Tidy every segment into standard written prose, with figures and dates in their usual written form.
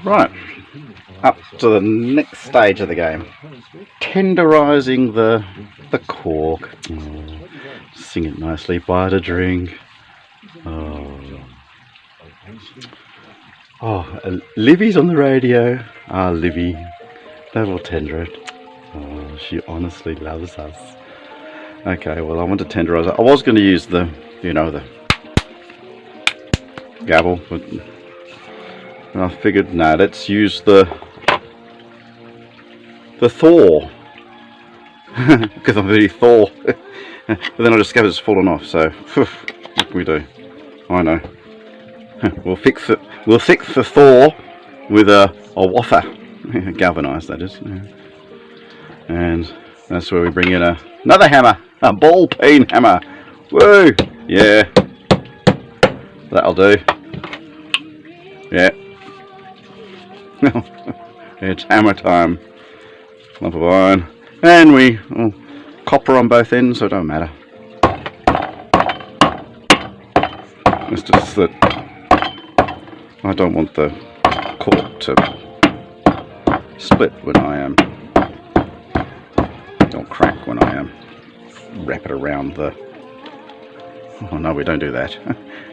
Right, up to the next stage of the game. Tenderizing the cork. Oh, sing it nicely, buy a drink. Oh, Livy's on the radio. Ah, Livy, that will tender it. Oh, she honestly loves us. Okay, well, I want to tenderize it. I was going to use the, the gavel, but I figured, no, let's use the Thor, because I'm very Thor. But then I discovered it's fallen off. So what can we do? I know. We'll fix it. We'll fix the Thor with a waffer, galvanized that is, and that's where we bring in another hammer, a ball peen hammer. Woo! Yeah, that'll do. Yeah. It's hammer time. Lump of iron, and we copper on both ends, so it don't matter. It's just that I don't want the cork to split when I don't crack when I wrap it around the. Oh no, we don't do that.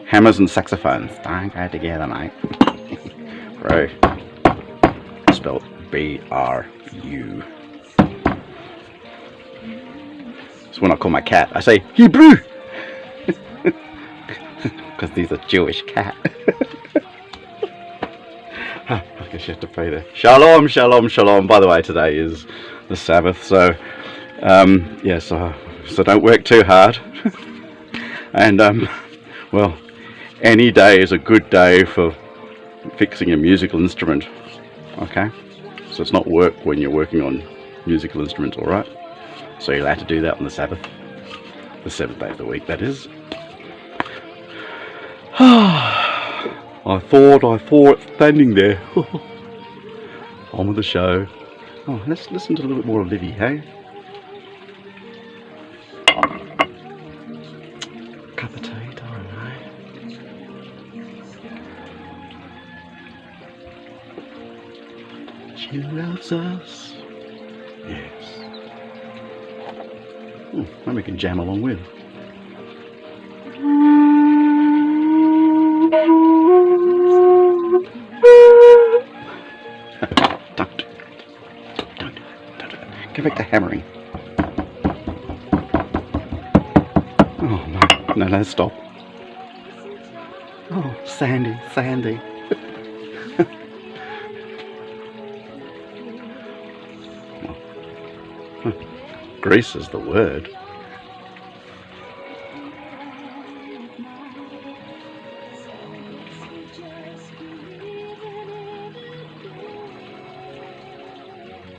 Hammers and saxophones don't go together, mate. Bro, spelled B-R-U. So when I call my cat, I say Hebrew, because he's a Jewish cat. I guess you have to pray there. Shalom, shalom, shalom. By the way, today is the Sabbath, so yeah, so don't work too hard. And well, any day is a good day for fixing a musical instrument. Okay, so it's not work when you're working on musical instruments, all right? So you're allowed to do that on the Sabbath, the 7th day of the week, that is. I thought, standing there. On with the show. Oh, let's listen to a little bit more of Livy, hey? Cup of tea time, hey? She loves us. Yes. Maybe we can jam along with. Don't. Go back to hammering. Oh no, stop. Oh, Sandy. Grease is the word.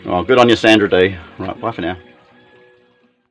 Oh, good on you, Sandra D. Right, bye for now.